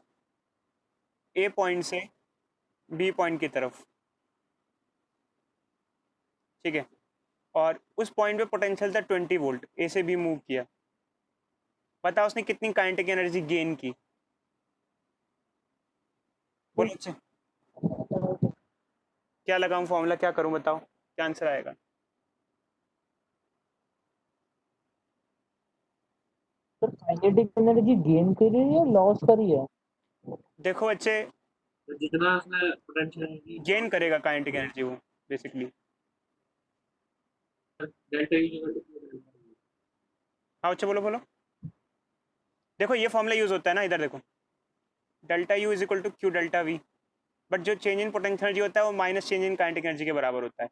ए पॉइंट से बी पॉइंट की तरफ, ठीक है। और उस पॉइंट पे पोटेंशियल था 20 वोल्ट, ए से बी मूव किया। बताओ उसने कितनी काइनेटिक एनर्जी गेन की, बोलो अच्छा। क्या लगाऊं फॉर्मूला, क्या करूं, बताओ क्या आंसर आएगा? सर काइनेटिक एनर्जी गेन करी है या लॉस करी है? देखो बच्चे, तो जितना उसने पोटेंशियल एनर्जी गेन करेगा काइनेटिक एनर्जी वो basically. Delta E equal to हाँ बच्चे, बोलो बोलो। देखो ये फॉर्मूला यूज होता है ना, इधर देखो, delta U is equal to Q delta V, but जो चेंज इन पोटेंशियल एनर्जी होता है वो minus change in kinetic energy के बराबर होता है।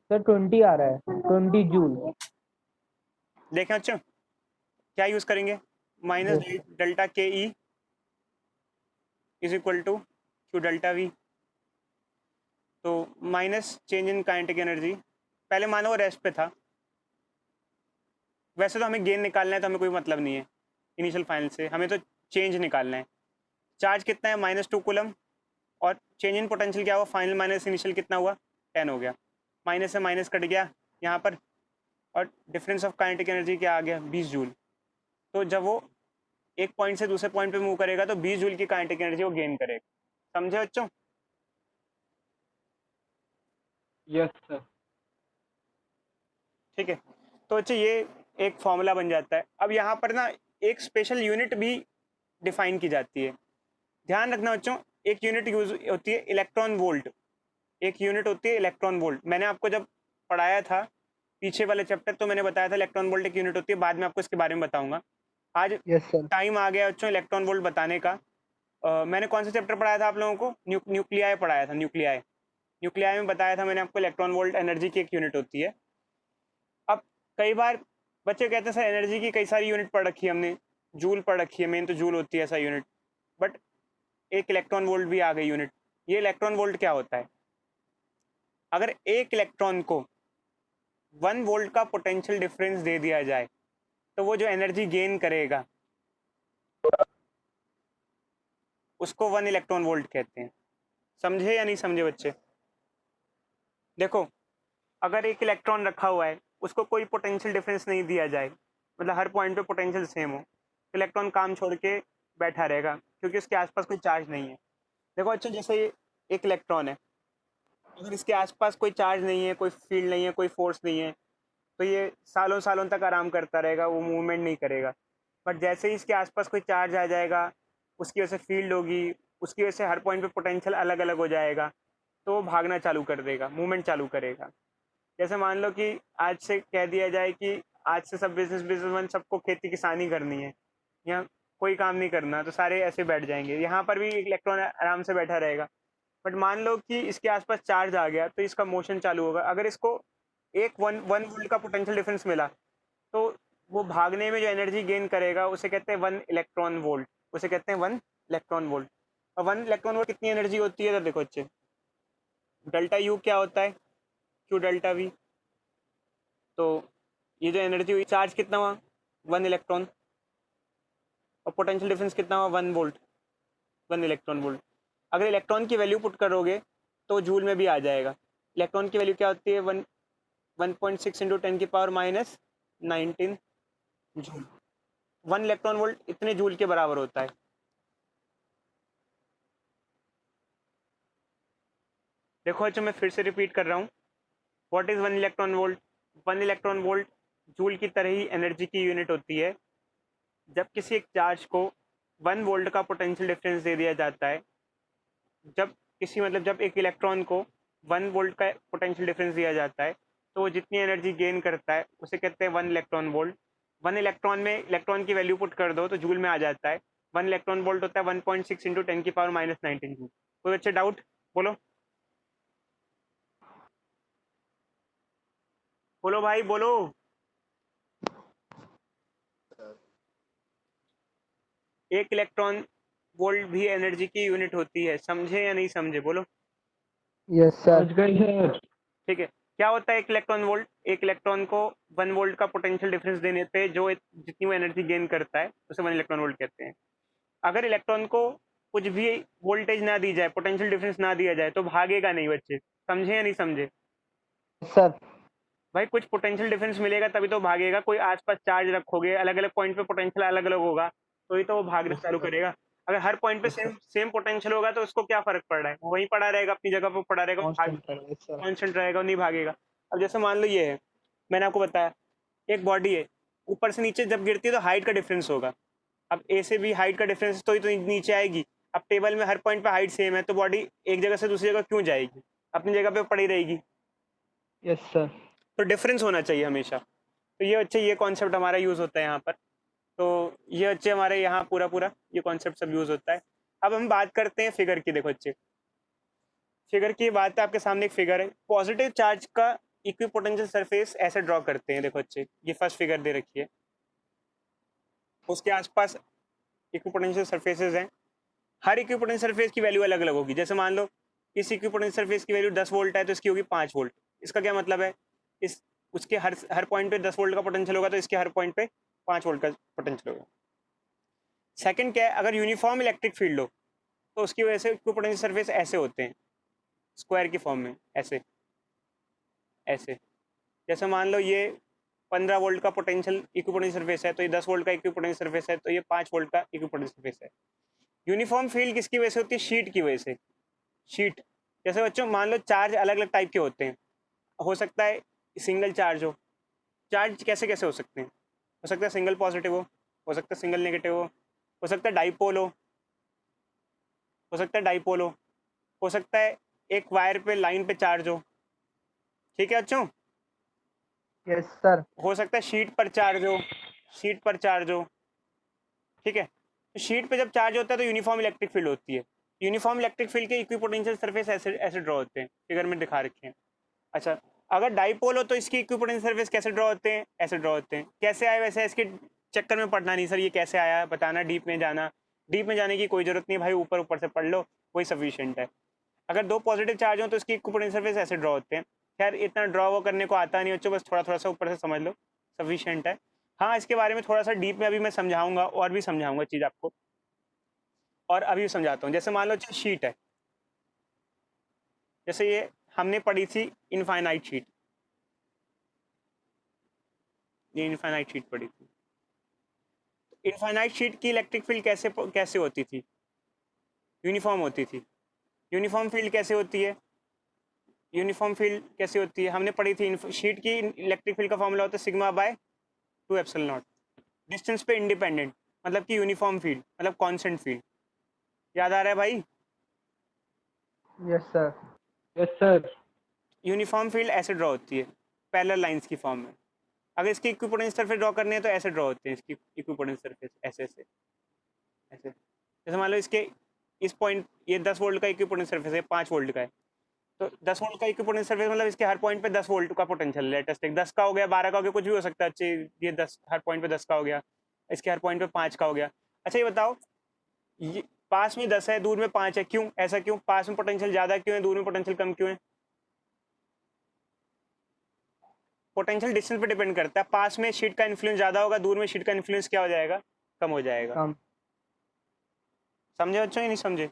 सर 20 आ रहा है, 20 जूल। देखें बच्चों, क्या यूज करेंगे, minus delta K E is equal to Q delta V. तो minus change in kinetic energy, पहले मानो वो रेस्ट पे था, वैसे तो हमें गेन निकालना है, तो हमें कोई मतलब नहीं है इनिशियल फाइनल से, हमें तो चेंज निकालना है। चार्ज कितना है, -2 कूलम, और चेंज इन पोटेंशियल क्या हुआ, फाइनल माइनस इनिशियल कितना हुआ, 10 हो गया। माइनस से माइनस कट गया यहाँ पर, और डिफरेंस ऑफ काइनेटिक एनर्जी क्या आ गया, 20 जूल। तो जब वो एक पॉइंट से दूसरे पॉइंट पे मूव करेगा तो 20 जूल की काइनेटिक एनर्जी वो गेन करेगा। समझे बच्चों? Yes sir. ठीक है, तो अच्छा ये एक फॉर्मूला बन जाता है। अब यहाँ पर ना एक स्पेशल यूनिट भी डिफाइन की जाती है, ध्यान रखना बच्चों। एक यूनिट यूज होती है इलेक्ट्रॉन वोल्ट, एक यूनिट होती है इलेक्ट्रॉन वोल्ट। मैंने आपको जब पढ़ाया था पीछे वाले चैप्टर, तो मैंने बताया था इलेक्ट्रॉन वोल्ट एक यूनिट होती है, बाद में आपको इसके बारे में बताऊंगा। आज यस सर। टाइम आ गया बच्चों इलेक्ट्रॉन वोल्ट बताने का। मैंने कौन सा चैप्टर पढ़ाया था आप लोगों को, न्यूक्लियाई पढ़ाया था, न्यूक्लियाई। न्यूक्लियाई में बताया था मैंने आपको इलेक्ट्रॉन वोल्ट एनर्जी की एक यूनिट होती है। अब कई बार बच्चे कहते हैं सर एनर्जी की कई सारी यूनिट पढ़ रखी है हमने, जूल पढ़ रखी है, मेन तो जूल होती है ऐसा यूनिट, बट एक इलेक्ट्रॉन वोल्ट भी आ गई यूनिट। ये इलेक्ट्रॉन वोल्ट क्या होता है, अगर एक इलेक्ट्रॉन को 1 वोल्ट का पोटेंशियल डिफरेंस दे दिया जाए तो वो जो एनर्जी गेन करेगा उसको 1 इलेक्ट्रॉन वोल्ट कहते हैं। समझे या नहीं समझे बच्चे? देखो, अगर एक इलेक्ट्रॉन रखा हुआ है, उसको कोई पोटेंशियल डिफरेंस नहीं दिया जाए, मतलब हर पॉइंट पे पोटेंशियल सेम हो, इलेक्ट्रॉन काम छोड़ के बैठा रहेगा क्योंकि उसके आसपास कोई चार्ज नहीं है। देखो अच्छा, जैसे ये एक इलेक्ट्रॉन है, अगर इसके आसपास कोई चार्ज नहीं है, कोई फील्ड नहीं है, कोई फोर्स नहीं है, तो ये सालों सालों तक आराम करता रहेगा, वो मूवमेंट नहीं करेगा। बट जैसे ही इसके आसपास कोई चार्ज आ जाएगा, उसकी वजह से फील्ड होगी, उसकी वजह से हर पॉइंट पे पोटेंशियल अलग अलग हो जाएगा, तो वो भागना चालू कर देगा, मूवमेंट चालू करेगा। जैसे मान लो कि आज से कह दिया जाए कि आज से सब बिजनेसमैन सबको खेती किसानी करनी है, यहाँ कोई काम नहीं करना, तो सारे ऐसे बैठ जाएंगे। यहाँ पर भी एक इलेक्ट्रॉन आराम से बैठा रहेगा, बट मान लो कि इसके आसपास चार्ज आ गया तो इसका मोशन चालू होगा। अगर इसको एक वन वोल्ट का पोटेंशियल डिफरेंस मिला, तो वो भागने में जो एनर्जी गेन करेगा उसे कहते हैं 1 इलेक्ट्रॉन वोल्ट, उसे कहते हैं 1 इलेक्ट्रॉन वोल्ट। और 1 इलेक्ट्रॉन वोल्ट कितनी एनर्जी होती है, तो देखो बच्चे डेल्टा यू क्या होता है, क्यू डेल्टा वी। तो ये जो एनर्जी हुई, चार्ज कितना हुआ 1 इलेक्ट्रॉन, और पोटेंशियल डिफरेंस कितना हुआ 1 वोल्ट, 1 इलेक्ट्रॉन वोल्ट। अगर इलेक्ट्रॉन की वैल्यू पुट करोगे तो जूल में भी आ जाएगा। इलेक्ट्रॉन की वैल्यू क्या होती है 1.6 इंटू 10 की power minus 19 joule. 1 electron volt इतने जूल के बराबर होता है। देखो अच्छा, मैं फिर से रिपीट कर रहा हूँ, what is 1 electron volt. 1 electron volt joule की तरह ही एनर्जी की यूनिट होती है। जब किसी एक चार्ज को 1 वोल्ट का पोटेंशियल डिफरेंस दे दिया जाता है, जब एक इलेक्ट्रॉन को 1 वोल्ट का पोटेंशियल डिफरेंस दिया जाता है, तो वो जितनी एनर्जी गेन करता है उसे कहते हैं 1 इलेक्ट्रॉन वोल्ट। 1 इलेक्ट्रॉन में इलेक्ट्रॉन की वैल्यू पुट कर दो तो जूल में आ जाता है। 1 इलेक्ट्रॉन वोल्ट होता है 1.6 इंटू 10 की पावर माइनस 19 जूल। कोई अच्छे डाउट बोलो, बोलो भाई बोलो। एक इलेक्ट्रॉन वोल्ट भी एनर्जी की यूनिट होती है, समझे या नहीं समझे, बोलो। Yes sir. समझ गए सर। ठीक है, क्या होता है एक इलेक्ट्रॉन वोल्ट, एक इलेक्ट्रॉन को 1 वोल्ट का पोटेंशियल डिफरेंस देने पे जो जितनी वो एनर्जी गेन करता है उसे 1 इलेक्ट्रॉन वोल्ट कहते हैं। अगर इलेक्ट्रॉन को कुछ भी वोल्टेज ना दी जाए, पोटेंशियल डिफरेंस ना दिया जाए, तो भागेगा नहीं बच्चे, समझे या नहीं समझे। सर भाई कुछ पोटेंशियल डिफरेंस मिलेगा तभी तो भागेगा। कोई आसपास चार्ज रखोगे, अलग अलग पॉइंट पे पोटेंशियल अलग अलग होगा, तो ही तो वो भागना चालू करेगा। अगर हर पॉइंट पे सेम सेम पोटेंशियल होगा तो उसको क्या फर्क पड़ रहा है, वो वहीं पड़ा रहेगा, अपनी जगह पे पड़ा रहेगा, कांस्टेंट रहेगा, नहीं भागेगा। अब जैसे मान लो ये है, मैंने आपको बताया एक बॉडी है, ऊपर से नीचे जब गिरती है तो हाइट का डिफरेंस होगा। अब ए से भी हाइट का डिफरेंस तो ही तो नीचे आएगी। अब टेबल में हर पॉइंट पे हाइट सेम है, तो बॉडी एक जगह से दूसरी जगह क्यों जाएगी, अपनी जगह पे पड़ी रहेगी। Yes sir. तो डिफरेंस होना चाहिए हमेशा। तो ये बच्चे ये कॉन्सेप्ट हमारा यूज़ होता है यहाँ पर। तो ये बच्चे हमारे यहाँ पूरा पूरा ये कॉन्सेप्ट सब यूज़ होता है। अब हम बात करते हैं फिगर की। देखो बच्चे, फिगर की बात है, आपके सामने एक फिगर है, पॉजिटिव चार्ज का इक्विपोटेंशियल सरफेस ऐसे ड्रॉ करते हैं। देखो बच्चे, ये फर्स्ट फिगर दे रखी है, उसके आसपास इक्विपोटेंशियल सरफेसेस हैं। हर इक्विपोटेंशियल सरफेस की वैल्यू अलग अलग होगी। जैसे मान लो इस इक्विपोटेंशियल सरफेस की वैल्यू 10 वोल्ट है तो इसकी होगी 5 वोल्ट। इसका क्या मतलब है, इस उसके हर पॉइंट पे 10 वोल्ट का पोटेंशियल होगा तो इसके हर पॉइंट पे 5 वोल्ट का पोटेंशियल होगा। सेकंड क्या है, अगर यूनिफॉर्म इलेक्ट्रिक फील्ड हो तो उसकी वजह से इक्विपोटेंशियल सरफेस ऐसे होते हैं, स्क्वायर की फॉर्म में, ऐसे ऐसे। जैसे मान लो ये 15 वोल्ट का पोटेंशियल इक्विपोटेंशियल सरफेस है, तो ये 10 वोल्ट का इक्विपोटेंशियल सरफेस है, तो ये 5 वोल्ट का इक्विपोटेंशियल सरफेस है। यूनिफॉर्म फील्ड किसकी वजह से होती है, शीट की वजह से। शीट, जैसे बच्चों मान लो चार्ज अलग अलग टाइप के होते हैं, हो सकता है सिंगल चार्ज हो। चार्ज कैसे कैसे हो सकते हैं, हो सकता है सिंगल पॉजिटिव हो सकता है सिंगल नेगेटिव हो सकता है डाइपोल हो सकता है डाइपोल हो सकता है एक वायर पे लाइन पे चार्ज हो। ठीक है बच्चों, यस सर। हो सकता है शीट पर चार्ज हो, शीट पर चार्ज हो। ठीक है, तो शीट पे जब चार्ज होता है तो यूनिफॉर्म इलेक्ट्रिक फील्ड होती है। यूनिफॉर्म इलेक्ट्रिक फील्ड के इक्विपोटेंशियल सरफेस ऐसे ऐसे ड्रॉ होते हैं, फिगर में दिखा रखे हैं। अच्छा, अगर डाइपोल हो तो इसकी इक्विपोटेंशियल सरफेस कैसे ड्रॉ होते हैं, ऐसे ड्रॉ होते हैं। कैसे आए वैसे इसके चक्कर में पढ़ना नहीं सर, ये कैसे आया बताना, डीप में जाना, डीप में जाने की कोई जरूरत नहीं भाई, ऊपर ऊपर से पढ़ लो, वही सफिशिएंट है। अगर दो पॉजिटिव चार्ज हो तो इसकी इक्विपोटेंशियल सरफेस ऐसे ड्रॉ होते हैं। खैर इतना ड्रॉ वो करने को आता नहीं बच्चों, बस थोड़ा थोड़ा सा ऊपर से समझ लो, सफिशिएंट है। हाँ, इसके बारे में थोड़ा सा डीप में अभी मैं समझाऊंगा, और भी समझाऊंगा चीज़ आपको, और अभी समझाता हूँ। जैसे मान लो शीट है, जैसे ये हमने पढ़ी थी इनफाइनाइट शीट, ये इनफाइनाइट शीट पढ़ी थी। इनफाइनाइट शीट की इलेक्ट्रिक फील्ड कैसे कैसे होती थी, यूनिफॉर्म होती थी। यूनिफॉर्म फील्ड कैसे होती है, यूनिफॉर्म फील्ड कैसे होती है हमने पढ़ी थी। शीट की इलेक्ट्रिक फील्ड का फॉर्मूला होता है sigma bye 2 epsilon not. Distance पे इंडिपेंडेंट, मतलब कि यूनिफॉर्म फील्ड मतलब कांस्टेंट फील्ड। याद आ रहा है भाई, yes sir. Yes sir. Uniform field ऐसे ड्रॉ होती है पैरेलल लाइंस की फॉर्म में। अगर इसकी इक्विपोटेंशियल सरफेस ड्रॉ करनी है तो ऐसे ड्रॉ होते हैं इसकी इक्विपोटेंशियल सरफेस, ऐसे ऐसे ऐसे। जैसे मान लो इसके इस पॉइंट, ये 10 वोल्ट का इक्विपोटेंशियल सरफेस है, 5 वोल्ट का है, तो 10 वोल्ट का इक्विपोटेंशियल सरफेस मतलब इसके हर पॉइंट पे 10 वोल्ट का पोटेंशियल, लेटेस्ट टेक 10 का हो गया, 12 का हो गया, कुछ भी हो सकता है। अच्छे ये 10 हर पॉइंट पे 10 का हो गया, इसके हर पॉइंट पे 5 का हो गया। अच्छा ये बताओ, ये पास में 10 है, दूर में 5 है, क्यों ऐसा? क्यों पास में पोटेंशियल ज्यादा क्यों है, दूर में पोटेंशियल कम क्यों है? पोटेंशियल डिस्टेंस पे डिपेंड करता है। पास में शीट का इन्फ्लुएंस ज्यादा होगा, दूर में शीट का इन्फ्लुएंस क्या हो जाएगा? कम हो जाएगा। कम। समझे बच्चों या नहीं समझे?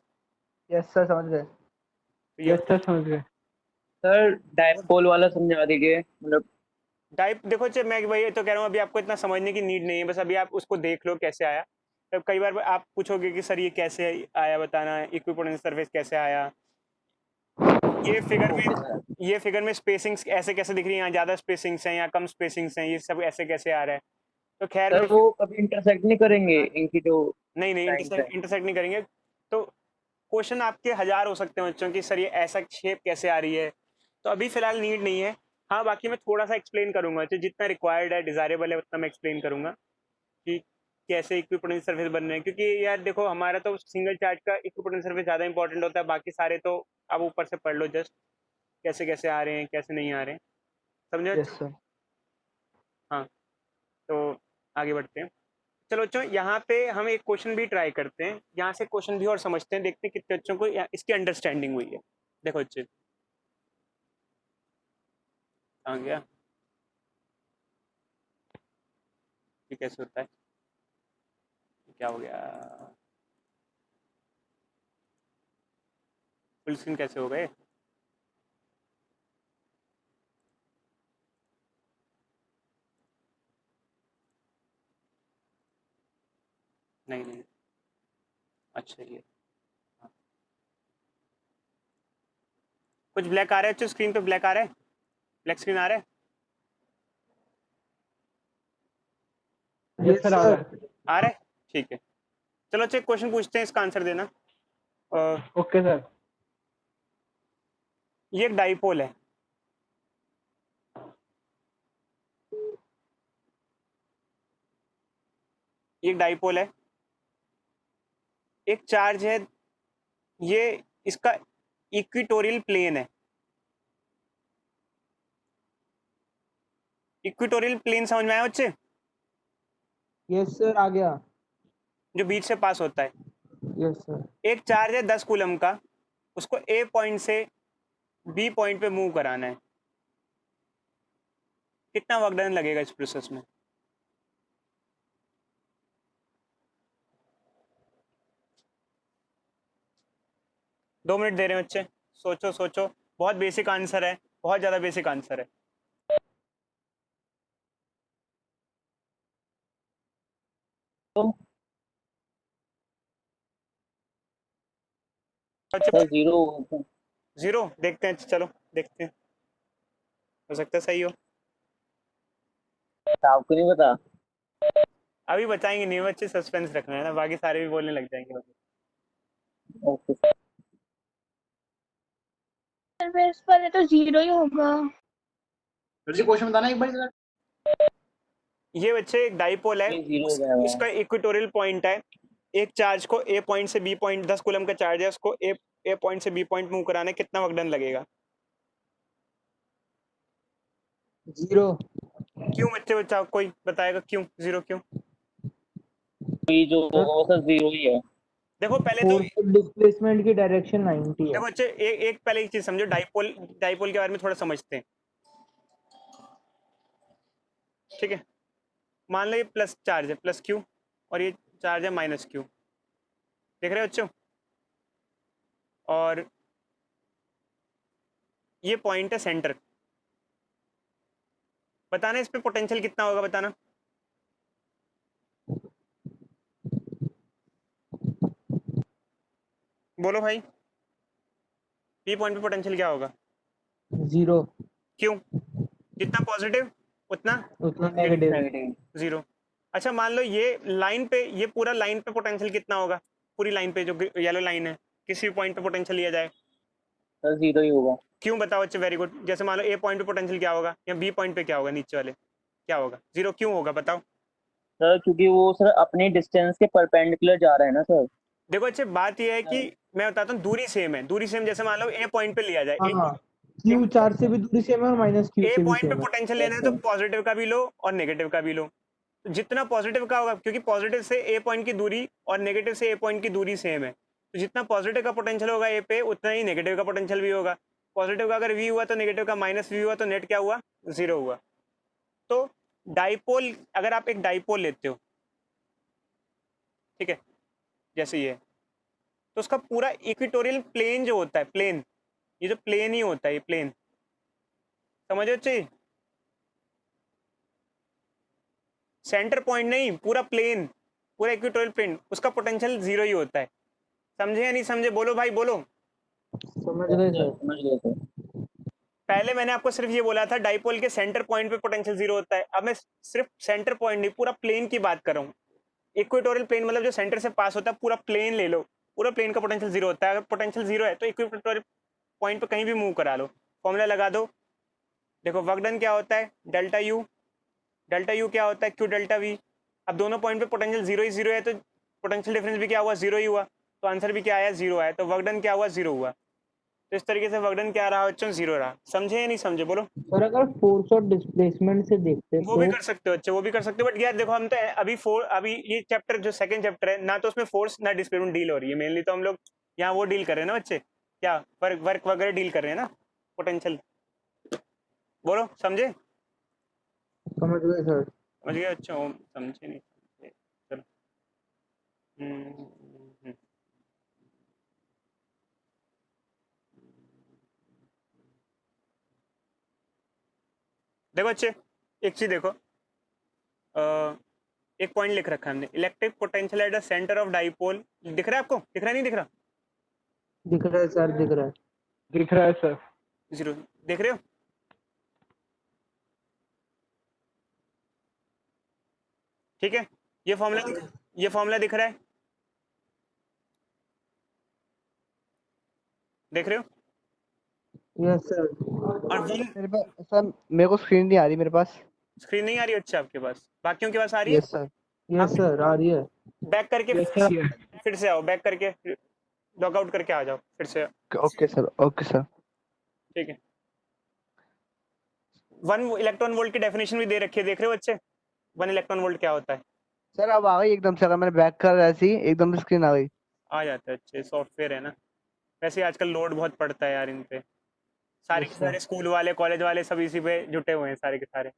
यस सर समझ गए। तो ये यस सर समझ गए। सर डायपोल वाला समझा दीजिए, मतलब टाइप देखो चे, मैं वही तो कह रहा हूँ, अभी आपको इतना समझने की नीड नहीं है, बस अभी आप उसको देख लो कैसे आया। तब कई बार आप पूछोगे कि सर ये कैसे आया, बताना इक्विपोटेंशियल सरफेस कैसे आया। ये फिगर में स्पेसिंग्स ऐसे कैसे दिख रही है, यहाँ ज्यादा स्पेसिंग्स हैं या कम स्पेसिंग्स हैं, ये सब ऐसे कैसे आ रहा है? तो खैर सर वो कभी इंटरसेक्ट नहीं करेंगे इनकी जो नहीं lines है। इंटरसेक्ट नहीं करेंगे। तो क्वेश्चन आपके 1000 हो सकते हैं बच्चों की, सर ये ऐसा शेप कैसे आ रही है, तो अभी फिलहाल नीड नहीं है। हाँ बाकी मैं थोड़ा सा एक्सप्लेन करूंगा, तो जितना रिक्वायर्ड है, डिजायरेबल है, उतना मैं एक्सप्लेन करूंगा कि कैसे इक्विपोटेंशियल सरफेस बन रहे हैं। क्योंकि यार देखो, हमारा तो सिंगल चार्ज का इक्विपोटेंशियल सरफेस ज़्यादा इंपॉर्टेंट होता है, बाकी सारे तो आप ऊपर से पढ़ लो जस्ट, कैसे कैसे आ रहे हैं कैसे नहीं आ रहे हैं, समझे? Yes sir. हाँ तो आगे बढ़ते हैं। चलो बच्चों, यहाँ पे हम एक क्वेश्चन भी ट्राई करते हैं, यहाँ से क्वेश्चन भी और समझते हैं, देखते हैं कितने बच्चों को इसकी अंडरस्टैंडिंग हुई है। देखो बच्चे, आ गया ये कैसे होता है, क्या हो गया, फुल स्क्रीन कैसे हो गए? नहीं अच्छा ये हाँ। कुछ ब्लैक आ रहा है बच्चों, स्क्रीन पे ब्लैक आ रहा है, ब्लैक स्क्रीन आ रहा है? यस सर आ रहा है। आ रहा है, ठीक है। चलो अच्छा क्वेश्चन पूछते हैं, इसका आंसर देना। Okay sir. ये एक डाइपोल है, ये एक डाइपोल है, एक चार्ज है, ये इसका इक्विटोरियल प्लेन है। इक्विटोरियल प्लेन समझ में आया बच्चे? यस सर आ गया। जो बीच से पास होता है। Yes sir. एक चार्ज है 10 कूलम का, उसको ए पॉइंट से बी पॉइंट पे मूव कराना है, कितना वर्क डन लगेगा इस प्रोसेस में? दो मिनट दे रहे हैं बच्चे, सोचो सोचो, बहुत बेसिक आंसर है, बहुत ज्यादा बेसिक आंसर है। सर जीरो जीरो देखते हैं, चलो देखते हैं, हो सकता है सही हो। आपको नहीं पता? अभी बताएंगे नहीं बच्चे, सस्पेंस रखना है ना, बाकी सारे भी बोलने लग जाएंगे। ओके सरफेस पर है तो जीरो ही होगा। फिर से क्वेश्चन बताना एक बार जरा। ये बच्चे एक डाइपोल है, ये जीरो हो जाएगा। इसका इक्वेटोरियल पॉइंट है, एक चार्ज को ए पॉइंट से बी पॉइंट, 10 कूलम का चार्ज है, उसको ए पॉइंट से बी पॉइंट मूव कराना है, कितना वर्क डन लगेगा? जीरो। क्यों बच्चे, बच्चा कोई बताएगा क्यों जीरो? क्यों? ये जो होगा सर जीरो ही है। देखो पहले तो फोर्स डिस्प्लेसमेंट की डायरेक्शन 90 है। देखो बच्चे, एक पहले एक चीज समझो, डाइपोल के बारे में थोड़ा समझते हैं, ठीक है? मान लो ये प्लस चार्ज है, प्लस क्यू, और ये चार्ज है माइनस क्यू, देख रहे हो बच्चों? और ये पॉइंट है सेंटर, बताना इस पे पोटेंशियल कितना होगा, बताना। बोलो भाई, बी पॉइंट पे पोटेंशियल क्या होगा? जीरो। क्यों? जितना पॉजिटिव उतना उतना नेगेटिव। नेगेटिव। जीरो। अच्छा मान लो ये लाइन पे, ये पूरा लाइन पे पोटेंशियल कितना होगा, पूरी लाइन पे जो येलो लाइन है, किसी भी पॉइंट पे पोटेंशियल लिया जाए, सर जीरो ही होगा। क्यों बताओ बच्चे? Very good. जैसे मान लो ए पॉइंट पे पोटेंशियल क्या होगा, या बी पॉइंट पे क्या होगा, नीचे वाले क्या होगा? जीरो क्यों होगा बताओ? सर क्योंकि वो सर अपने डिस्टेंस के परपेंडिकुलर जा रहा है ना सर। देखो अच्छे बात ये है कि मैं बताता हूँ दूरी सेम है, दूरी सेम जैसे मान लो ए पॉइंट पे लिया जाए, हाँ क्यू 4 से भी दूरी सेम है और माइनस क्यू ए से भी पॉइंट पे सेम है। पोटेंशियल लेना है तो पॉजिटिव का भी लो और नेगेटिव का भी लो। तो जितना पॉजिटिव का होगा, क्योंकि पॉजिटिव से ए पॉइंट की दूरी और नेगेटिव से ए पॉइंट की दूरी सेम है, तो जितना पॉजिटिव का पोटेंशियल होगा ए पे उतना ही नेगेटिव का पोटेंशियल भी होगा। पॉजिटिव का अगर वी हुआ तो नेगेटिव का माइनस वी हुआ, तो नेट क्या हुआ, 0 हुआ। तो डाइपोल, अगर आप एक डाइपोल लेते हो, ठीक है, जैसे ये, तो उसका पूरा इक्वेटोरियल प्लेन जो होता है, प्लेन, ये जो प्लेन ही होता है, ये प्लेन, समझो चाहिए, सेंटर पॉइंट नहीं, पूरा प्लेन, पूरा इक्वेटोरियल प्लेन, उसका पोटेंशियल 0 ही होता है। समझे या नहीं समझे, बोलो भाई बोलो। समझ गए सर। समझ गए सर। पहले मैंने आपको सिर्फ ये बोला था डाइपोल के सेंटर पॉइंट पे पोटेंशियल 0 होता है, अब मैं सिर्फ सेंटर पॉइंट नहीं, पूरा प्लेन की बात कर रहा हूँ। इक्वेटोरियल प्लेन मतलब जो सेंटर से पास होता है, पूरा प्लेन ले लो, पूरा प्लेन का पोटेंशियल 0 होता है। अगर पोटेंशियल 0 है तो इक्वेटोरियल पॉइंट पे कहीं भी मूव करा लो, फॉर्मूला लगा दो। देखो वर्क डन क्या होता है, डेल्टा यू, डेल्टा यू क्या होता है, क्यू डेल्टा वी। अब दोनों पॉइंट पे पोटेंशियल 0 ही 0 है, तो पोटेंशियल डिफरेंस भी क्या हुआ, 0 ही हुआ, तो आंसर भी क्या आया, 0 आया। तो वर्क डन क्या हुआ, 0 हुआ। तो इस तरीके से वर्क डन क्या रहा बच्चों, 0 रहा। समझे या नहीं समझे, बोलो। सर अगर फोर्स और डिस्प्लेसमेंट से देखते वो भी तो कर सकते हो, अच्छा वो भी कर सकते हो, बट यार देखो हम तो अभी ये चैप्टर जो सेकंड चैप्टर है ना, तो उसमें फोर्स ना डिस्प्लेसमेंट डील हो रही है, मेनली तो हम लोग यहाँ वो डील कर रहे हैं ना बच्चे, क्या वर्क वर्क वगैरह डील कर रहे हैं ना, पोटेंशियल। बोलो समझे, समझ गए सर। समझ गए, अच्छा वो समझे नहीं समझे, चलो। हम्म। देखो अच्छे, एक चीज देखो, एक पॉइंट लिख रखा है हमने, electric potential at the centre of dipole. दिख रहा है आपको, दिख रहा है नहीं दिख रहा, दिख रहा है सर, दिख रहा है। दिख रहा है सर। 0 देख रहे हो, ठीक है। ये फॉर्मूला दिख रहा है, देख रहे हो। Yes sir. और वन, मेरे पास सर, मेरे को स्क्रीन नहीं आ रही मेरे पास। स्क्रीन नहीं आ रही, अच्छा आपके पास, बाकियों के पास आ रही है। Yes sir. यस सर आ रही है। बैक करके यस सर। फिर से आओ, बैक करके लॉग आउट करके आ जाओ फिर से, ओके सर, ओके सर। ठीक है। 1 इलेक्ट्रॉन वोल्ट की डेफिनेशन भी दे रखी है, देख रहे हो बच्चे, 1 इलेक्ट्रॉन वोल्ट क्या होता है। सर अब आ गई एकदम से, अगर मैंने बैक कर ऐसी एकदम से स्क्रीन आ गई। आ जाता है, अच्छे सॉफ्टवेयर है ना। वैसे ही आजकल लोड बहुत पड़ता है यार इन पे, सारे के सारे स्कूल वाले कॉलेज वाले सब इसी पे जुटे हुए हैं सारे के सारे।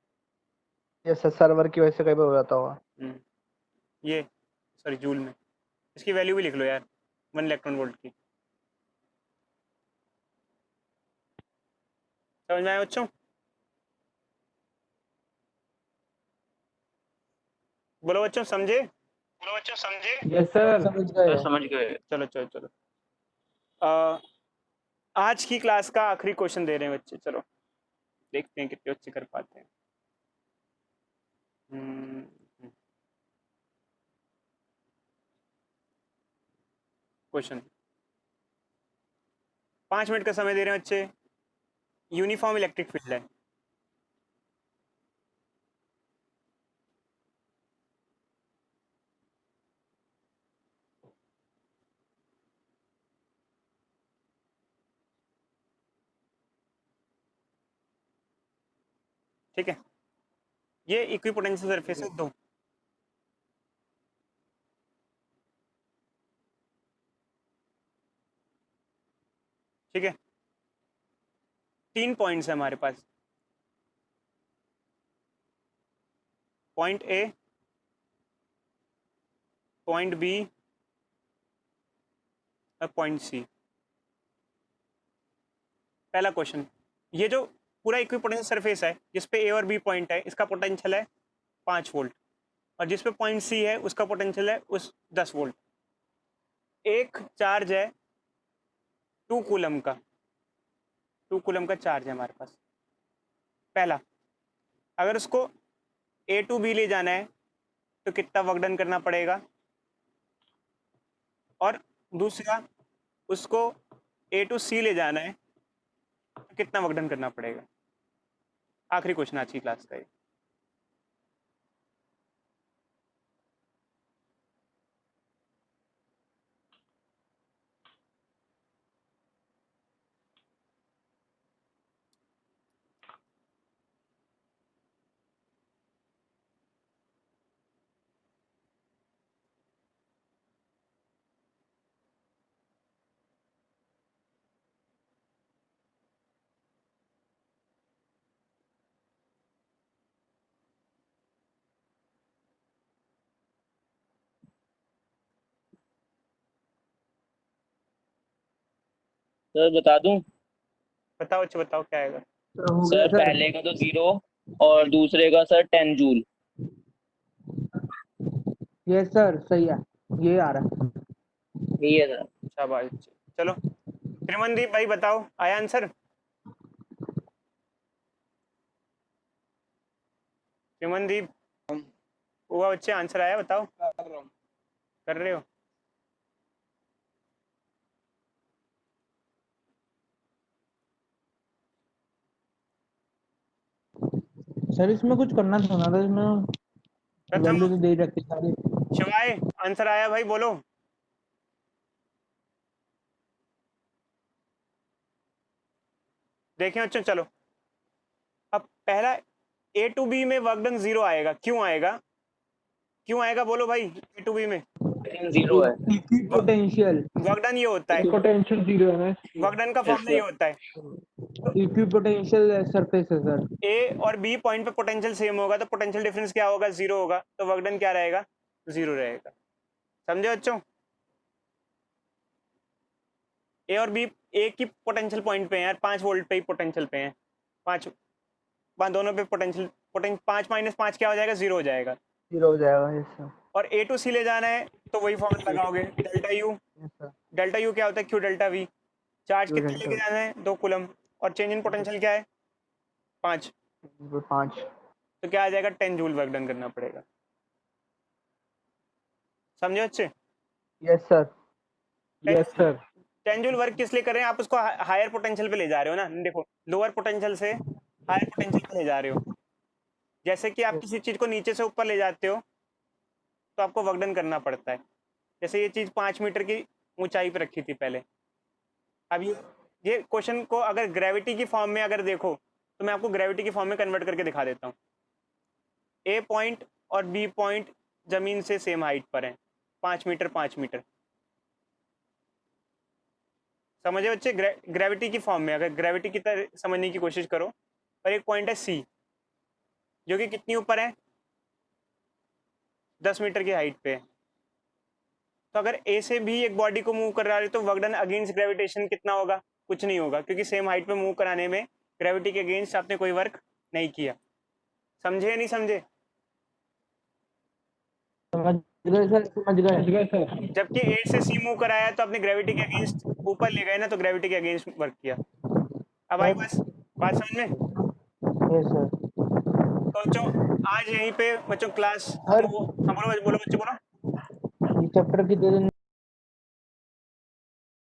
यस सर, सर्वर की वजह से कहीं पे हो जाता होगा। ये सॉरी जूल में, इसकी वैल्यू भी लिख लो यार, 1 इलेक्ट्रॉन वोल्ट की। समझ में आया बच्चों, बोलो बच्चों समझे, बोलो बच्चों समझे। Yes sir. समझ गए। समझ गए। चलो चलो चलो, आज की क्लास का आखिरी क्वेश्चन दे रहे हैं बच्चे, चलो देखते हैं कितने बच्चे कर पाते हैं। क्वेश्चन 5 मिनट का समय दे रहे हैं बच्चे। यूनिफॉर्म इलेक्ट्रिक फील्ड है, ठीक है। ये इक्विपोटेंशियल सरफेस है दो, ठीक है। 3 पॉइंट्स है हमारे पास, पॉइंट ए, पॉइंट बी और पॉइंट सी। पहला क्वेश्चन, ये जो पूरा इक्विपोटेंशियल सरफेस है जिसपे ए और बी पॉइंट है, इसका पोटेंशियल है 5 वोल्ट, और जिसपे पॉइंट सी है उसका पोटेंशियल है 10 वोल्ट। एक चार्ज है 2 कूलम का, 2 कूलम का चार्ज है हमारे पास। पहला, अगर उसको ए टू बी ले जाना है तो कितना वर्क डन करना पड़ेगा, और दूसरा उसको ए टू सी ले जाना है तो कितना वर्क डन करना पड़ेगा। आखिरी क्वेश्चन आज की क्लास का ये। सर बता दूं? बताओ अच्छा बताओ क्या आएगा। तो हो गया सर सर। पहले का तो 0 और दूसरे का सर 10 जूल। यस सर सही है, ये आ रहा है। यही है सर। शाबाश। चलो त्रिमनदीप भाई बताओ आया आंसर। त्रिमनदीप हुआ बच्चे आंसर आया बताओ। कर रहे हो। सर इसमें कुछ करना था ना, तो इसमें प्रथम वैल्यू तो दे ही रखी सारी। शिवाय आंसर आया भाई बोलो। देखें बच्चों चलो अब पहला ए टू बी में वर्क डन 0 आएगा। क्यों आएगा, क्यों आएगा बोलो भाई। ए टू बी में 0 है। पोटेंशियल, वर्क डन ये होता है, पोटेंशियल 0 है ना। वर्क डन का फॉर्मूला ये होता है। इक्वी पोटेंशियल सरफेस है सर। ए और बी पॉइंट पे पोटेंशियल सेम होगा तो पोटेंशियल डिफरेंस क्या होगा, 0 होगा। तो वर्क डन क्या रहेगा, 0 रहेगा। समझे बच्चों। ए और बी एक ही पोटेंशियल पॉइंट पे हैं यार, 5 वोल्ट पे ही पोटेंशियल पे हैं। 5 दोनों पे पोटेंशियल 5 माइनस 5 क्या हो जाएगा, 0 हो जाएगा। 0 हो जाएगा। Yes sir. और ए टू सी ले जाना है तो वही फॉर्मूला लगाओगे, delta U. Yes sir. Delta U क्या होता है, Q delta we. Charge Q कितने delta लेके V। जाना है, 2 कूलम। और चेंज इन पोटेंशियल क्या है, 5। 5। तो क्या आ जाएगा, 10 जूल वर्क डन करना पड़ेगा। समझे बच्चे। Yes sir. Yes sir. 10 joule work किस लिए कर रहे हैं, आप उसको हायर पोटेंशियल पे ले जा रहे हो ना। देखो लोअर पोटेंशियल से हायर पोटेंशियल पे ले जा रहे हो। जैसे कि आप किसी चीज को नीचे से ऊपर ले जाते हो तो आपको वर्क डन करना पड़ता है। जैसे ये चीज 5 मीटर की ऊंचाई पे रखी थी पहले। अब ये क्वेश्चन को अगर ग्रेविटी की फॉर्म में अगर देखो तो मैं आपको ग्रेविटी की फॉर्म में कन्वर्ट करके दिखा देता हूँ। ए पॉइंट और बी पॉइंट जमीन से सेम हाइट पर है, 5 मीटर 5 मीटर। समझे बच्चे। ग्रेविटी की फॉर्म में अगर ग्रेविटी की तरह समझने की कोशिश करो। और एक पॉइंट है सी जो कि कितनी ऊपर है, 10 मीटर की हाइट पे है। तो अगर ए से भी एक बॉडी को मूव कर रहा है तो वर्क डन अगेंस्ट ग्रेविटेशन कितना होगा, कुछ नहीं होगा, क्योंकि सेम हाइट पे मूव कराने में ग्रेविटी के अगेंस्ट आपने कोई वर्क नहीं किया। समझे या नहीं समझे। समझ गए सर, समझ गए। सर। जबकि ए से सी मूव कराया तो आपने ग्रेविटी के अगेंस्ट ऊपर ले गए ना, तो ग्रेविटी के अगेंस्ट वर्क किया। अब आई बस बात समझ में। Yes sir. तो बच्चों आज यहीं पे बच्चों क्लास सर हाँ बोलो बोलो बच्चों बोलो। ये चैप्टर कितने दिन